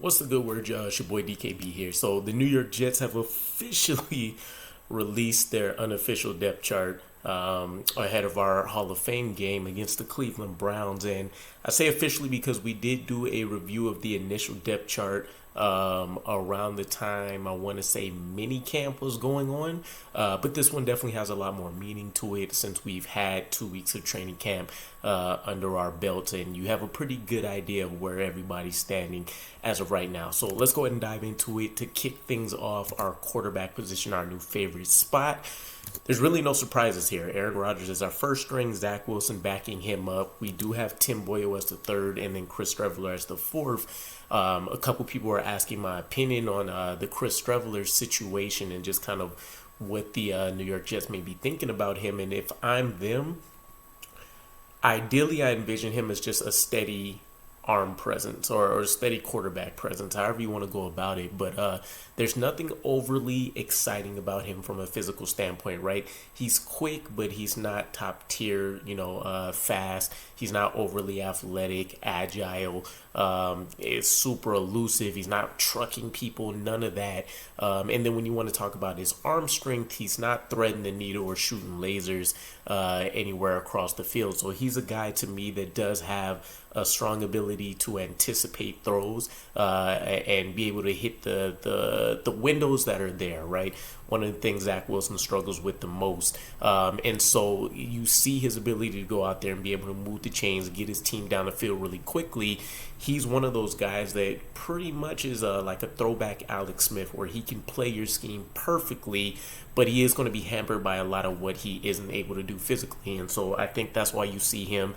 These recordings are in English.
What's the good word, y'all? It's your boy DKB here. So the New York Jets have officially released their unofficial depth chart ahead of our Hall of Fame game against the Cleveland Browns. And I say officially because we did do a review of the initial depth chart around the time I want to say mini camp was going on. But this one definitely has a lot more meaning to it since we've had 2 weeks of training camp under our belts, and you have a pretty good idea of where everybody's standing as of right now. So let's go ahead and dive into it. To kick things off, our quarterback position, our new favorite spot. There's really no surprises here. Aaron Rodgers is our first string, Zach Wilson backing him up. We do have Tim Boyle as the third, and then Chris Streveler as the fourth. A couple people are asking my opinion on the Chris Streveler situation and just kind of what the New York Jets may be thinking about him. And if I'm them, ideally I envision him as just a steady arm presence or a steady quarterback presence, however you want to go about it. But there's nothing overly exciting about him from a physical standpoint, right? He's quick, but he's not top tier, fast. He's not overly athletic, agile, is super elusive. He's not trucking people, none of that. And then when you want to talk about his arm strength, he's not threading the needle or shooting lasers anywhere across the field. So he's a guy to me that does have a strong ability to anticipate throws and be able to hit the windows that are there, right? One of the things Zach Wilson struggles with the most. And so you see his ability to go out there and be able to move the chains, get his team down the field really quickly. He's one of those guys that pretty much is like a throwback Alex Smith, where he can play your scheme perfectly, but he is going to be hampered by a lot of what he isn't able to do physically. And so I think that's why you see him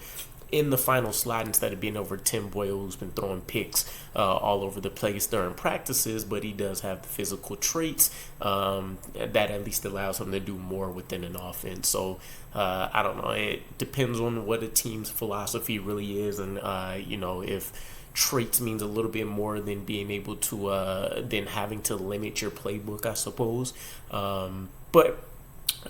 in the final slot instead of being over Tim Boyle, who's been throwing picks all over the place during practices, but he does have the physical traits that at least allows him to do more within an offense. So I don't know. It depends on what a team's philosophy really is, and if traits means a little bit more than being able to than having to limit your playbook, I suppose. But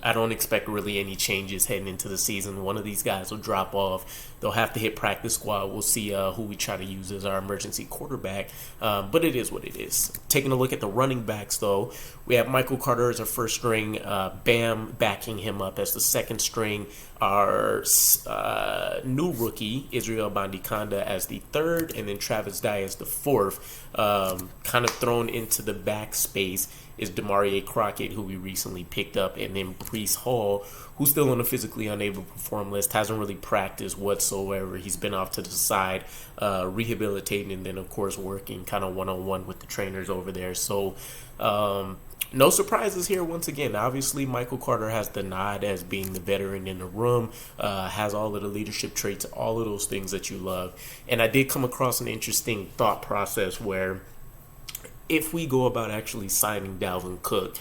I don't expect really any changes heading into the season. One of these guys will drop off. They'll have to hit practice squad. We'll see who we try to use as our emergency quarterback. But it is what it is. Taking a look at the running backs, though, we have Michael Carter as our first string, Bam backing him up as the second string, our new rookie, Israel Bandikanda, as the third, and then Travis Dye as the fourth. Kind of thrown into the back space is Demarie Crockett, who we recently picked up, and then Breece Hall, who's still on the physically unable to perform list, hasn't really practiced whatsoever. He's been off to the side, rehabilitating, and then, of course, working kind of one-on-one with the trainers over there. So no surprises here once again. Obviously, Michael Carter has the nod as being the veteran in the room, has all of the leadership traits, all of those things that you love. And I did come across an interesting thought process where if we go about actually signing Dalvin Cook,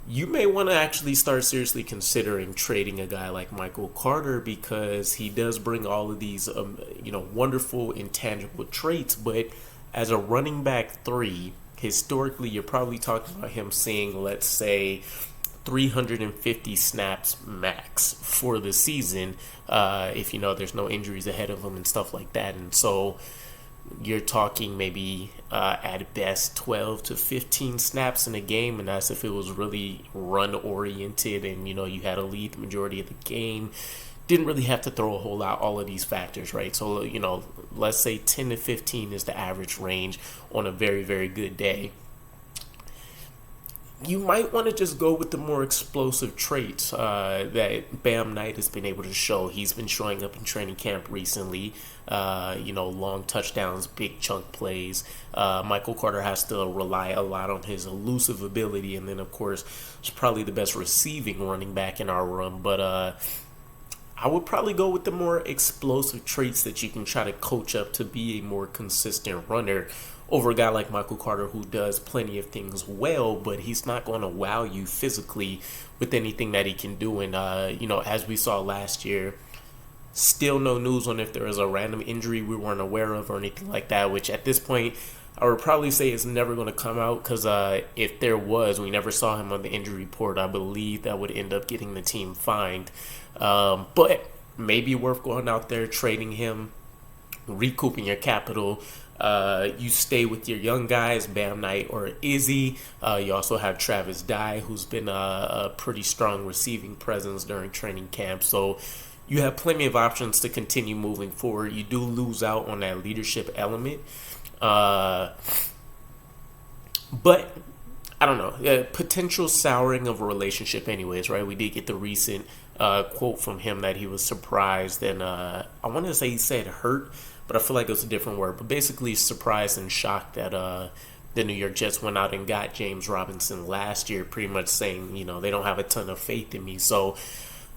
you may want to actually start seriously considering trading a guy like Michael Carter, because he does bring all of these, wonderful intangible traits. But as a running back 3, historically, you're probably talking about him seeing, let's say, 350 snaps max for the season, if there's no injuries ahead of him and stuff like that. And so you're talking maybe at best 12 to 15 snaps in a game, and that's if it was really run oriented and you had a lead the majority of the game. Didn't really have to throw a whole lot, all of these factors, right? So let's say 10 to 15 is the average range on a very, very good day. You might want to just go with the more explosive traits that Bam Knight has been able to show. He's been showing up in training camp recently, long touchdowns, big chunk plays. Michael Carter has to rely a lot on his elusive ability, and then, of course, he's probably the best receiving running back in our room. But I would probably go with the more explosive traits that you can try to coach up to be a more consistent runner over a guy like Michael Carter, who does plenty of things well, but he's not going to wow you physically with anything that he can do. And, as we saw last year, still no news on if there was a random injury we weren't aware of or anything like that, which at this point I would probably say is never going to come out, because if there was, we never saw him on the injury report. I believe that would end up getting the team fined. But maybe worth going out there, trading him, recouping your capital, You stay with your young guys, Bam Knight or Izzy. You also have Travis Dye, who's been a pretty strong receiving presence during training camp. So you have plenty of options to continue moving forward. You do lose out on that leadership element. But I don't know. Potential souring of a relationship anyways, right? We did get the recent quote from him that he was surprised and I want to say he said hurt, but I feel like it was a different word. But basically surprised and shocked that the New York Jets went out and got James Robinson last year, pretty much saying, they don't have a ton of faith in me. So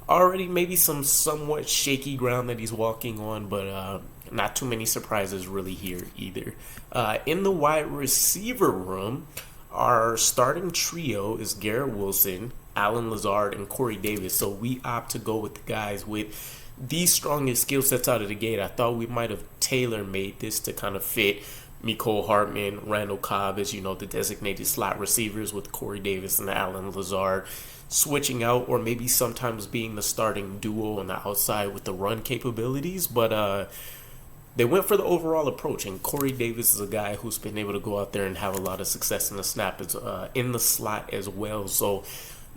already maybe some somewhat shaky ground that he's walking on, but not too many surprises really here either. In the wide receiver room, our starting trio is Garrett Wilson, Allen Lazard, and Corey Davis. So we opt to go with the guys with the strongest skill sets out of the gate. I thought we might have tailor-made this to kind of fit Mecole Hardman, Randall Cobb as, the designated slot receivers, with Corey Davis and Allen Lazard switching out, or maybe sometimes being the starting duo on the outside with the run capabilities. But they went for the overall approach, and Corey Davis is a guy who's been able to go out there and have a lot of success in the snap, in the slot as well. So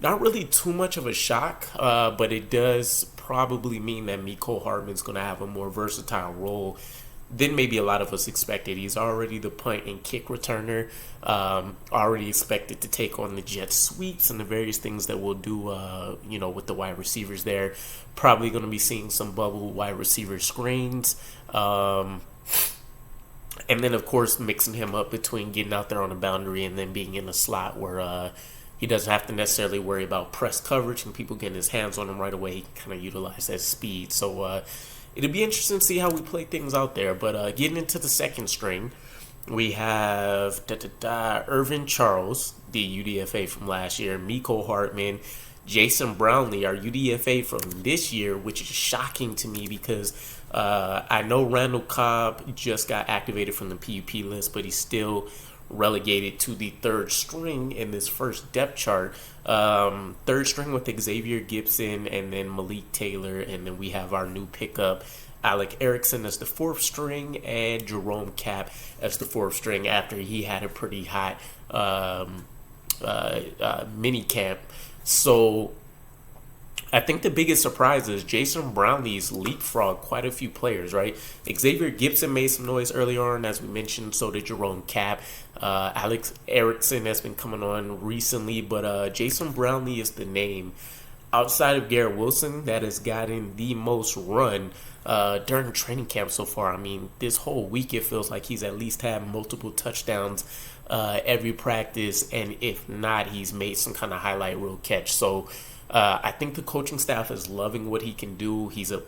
not really too much of a shock, but it does probably mean that Mecole Hardman's going to have a more versatile role than maybe a lot of us expected. He's already the punt and kick returner, already expected to take on the Jets sweeps and the various things that we'll do, with the wide receivers there. Probably going to be seeing some bubble wide receiver screens. And then, of course, mixing him up between getting out there on the boundary and then being in the slot where he doesn't have to necessarily worry about press coverage and people getting his hands on him right away. He can kind of utilize that speed. So it'll be interesting to see how we play things out there. But getting into the second string, we have Irvin Charles, the UDFA from last year, Mecole Hardman, Jason Brownlee, our UDFA from this year, which is shocking to me because I know Randall Cobb just got activated from the PUP list, but he's still relegated to the third string in this first depth chart. Third string with Xavier Gibson and then Malik Taylor, and then we have our new pickup Alec Erickson as the fourth string and Jerome Cap as the fourth string after he had a pretty hot mini camp. So I think the biggest surprise is Jason Brownlee's leapfrog quite a few players, right? Xavier Gibson made some noise earlier on, as we mentioned. So did Jerome Cap. Alex Erickson has been coming on recently, but Jason Brownlee is the name outside of Garrett Wilson that has gotten the most run during training camp so far. I mean, this whole week it feels like he's at least had multiple touchdowns every practice, and if not, he's made some kind of highlight reel catch. So I think the coaching staff is loving what he can do. He's a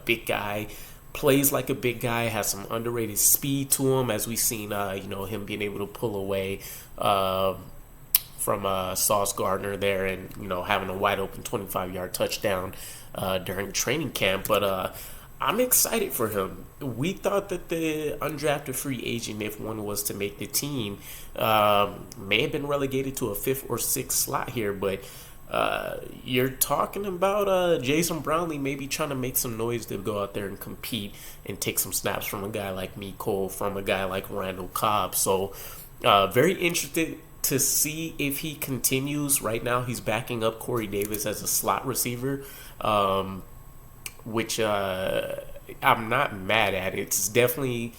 big guy, plays like a big guy, has some underrated speed to him, as we've seen him being able to pull away from Sauce Gardner there, and having a wide open 25-yard touchdown during training camp. But I'm excited for him. We thought that the undrafted free agent, if one was to make the team, may have been relegated to a fifth or sixth slot here, but you're talking about Jason Brownlee maybe trying to make some noise to go out there and compete and take some snaps from a guy like Mecole, from a guy like Randall Cobb. So very interested to see if he continues. Right now he's backing up Corey Davis as a slot receiver, which I'm not mad at. It's definitely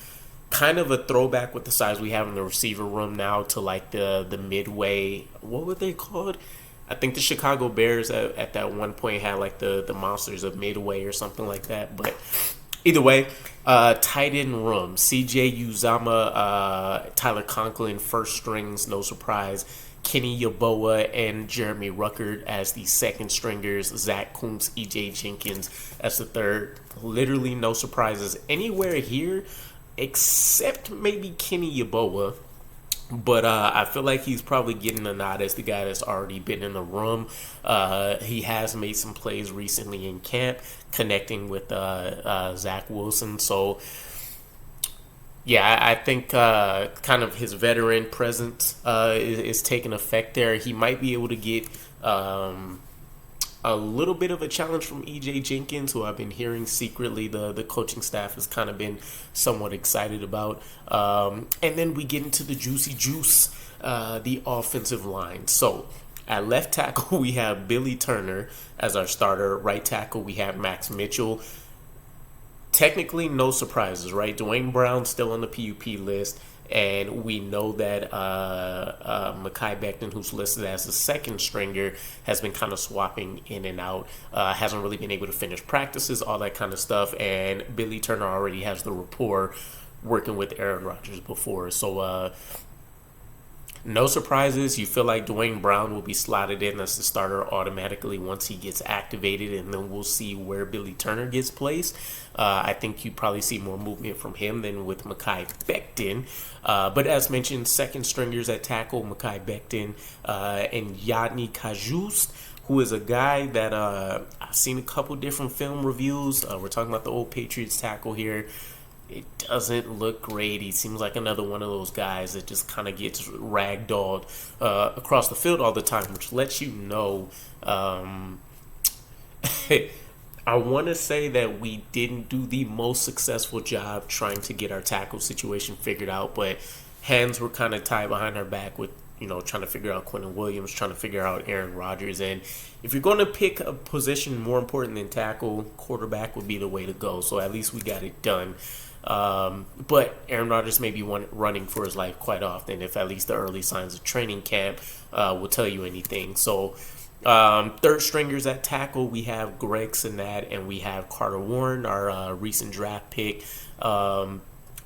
kind of a throwback with the size we have in the receiver room now to like the midway. What were they called? I think the Chicago Bears at that one point had like the Monsters of Midway or something like that. But either way, tight end room, CJ Uzama, Tyler Conklin, first strings, no surprise. Kenny Yeboah and Jeremy Ruckert as the second stringers. Zach Kuntz, EJ Jenkins as the third. Literally no surprises anywhere here except maybe Kenny Yeboah. But I feel like he's probably getting a nod as the guy that's already been in the room. He has made some plays recently in camp, connecting with Zach Wilson. So, yeah, I think kind of his veteran presence is taking effect there. He might be able to get a little bit of a challenge from EJ Jenkins, who I've been hearing secretly the coaching staff has kind of been somewhat excited about. And then we get into the juicy juice, the offensive line. So at left tackle, we have Billy Turner as our starter. Right tackle, we have Max Mitchell. Technically, no surprises, right? Dwayne Brown's still on the PUP list. And we know that Mekhi Becton, who's listed as the second stringer, has been kind of swapping in and out. Hasn't really been able to finish practices, all that kind of stuff. And Billy Turner already has the rapport working with Aaron Rodgers before. So no surprises. You feel like Dwayne Brown will be slotted in as the starter automatically once he gets activated, and then we'll see where Billy Turner gets placed. I think you probably see more movement from him than with Mekhi Becton. But as mentioned, second stringers at tackle, Mekhi Becton and Yadni Kajust, who is a guy that I've seen a couple different film reviews. We're talking about the old Patriots tackle here. It doesn't look great. He seems like another one of those guys that just kind of gets ragdolled across the field all the time, which lets you know. I want to say that we didn't do the most successful job trying to get our tackle situation figured out, but hands were kind of tied behind our back with, trying to figure out Quentin Williams, trying to figure out Aaron Rodgers. And if you're going to pick a position more important than tackle, quarterback would be the way to go. So at least we got it done. But Aaron Rodgers may be running for his life quite often, if at least the early signs of training camp will tell you anything. So third stringers at tackle, we have Greg Sinnett and we have Carter Warren, our recent draft pick.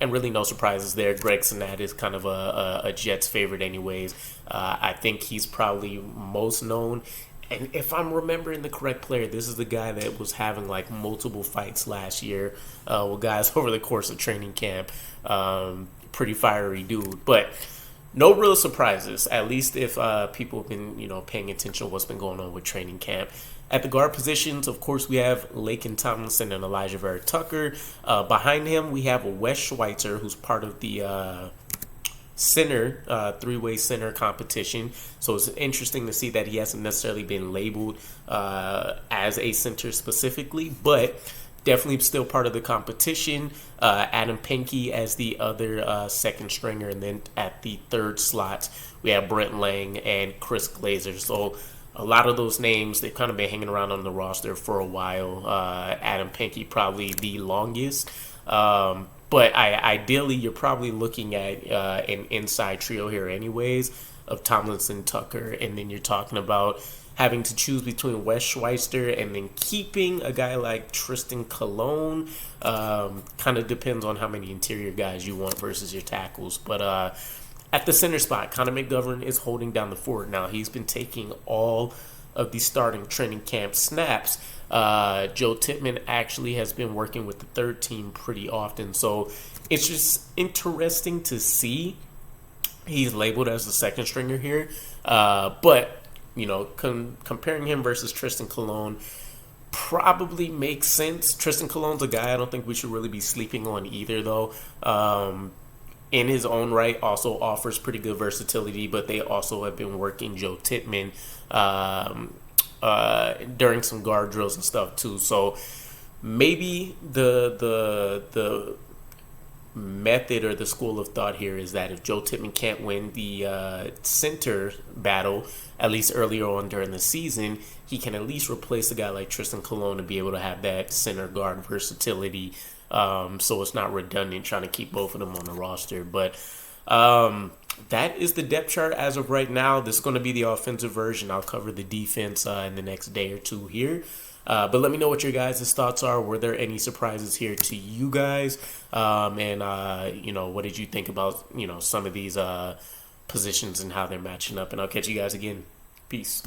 And really no surprises there. Greg Sinnett is kind of a Jets favorite anyways. I think he's probably most known. And if I'm remembering the correct player, this is the guy that was having like multiple fights last year with guys over the course of training camp. Pretty fiery dude. But no real surprises, at least if people have been, paying attention to what's been going on with training camp. At the guard positions, of course, we have Laken Tomlinson and Elijah Vera Tucker. Behind him, we have Wes Schweitzer, who's part of the center, three-way center competition. So it's interesting to see that he hasn't necessarily been labeled as a center specifically, but definitely still part of the competition. Adam Pankey as the other second stringer. And then at the third slot, we have Brent Lang and Chris Glazer. So a lot of those names, they've kind of been hanging around on the roster for a while. Adam Pankey probably the longest. But ideally, you're probably looking at an inside trio here anyways of Tomlinson, Tucker, and then you're talking about having to choose between Wes Schweitzer and then keeping a guy like Tristan Colon. Kind of depends on how many interior guys you want versus your tackles. But at the center spot, Connor McGovern is holding down the fort. Now, he's been taking all of the starting training camp snaps. Joe Tippmann actually has been working with the third team pretty often. So it's just interesting to see. He's labeled as the second stringer here. But, comparing him versus Tristan Colon probably makes sense. Tristan Colon's a guy I don't think we should really be sleeping on either, though. In his own right, also offers pretty good versatility, but they also have been working Joe Tippmann during some guard drills and stuff too. So maybe the method or the school of thought here is that if Joe Tippmann can't win the center battle, at least earlier on during the season, he can at least replace a guy like Tristan Colon to be able to have that center guard versatility. So it's not redundant trying to keep both of them on the roster. But that is the depth chart as of right now. This is going to be the offensive version. I'll cover the defense in the next day or two here. But let me know what your guys' thoughts are. Were there any surprises here to you guys? And what did you think about, some of these positions and how they're matching up? And I'll catch you guys again. Peace.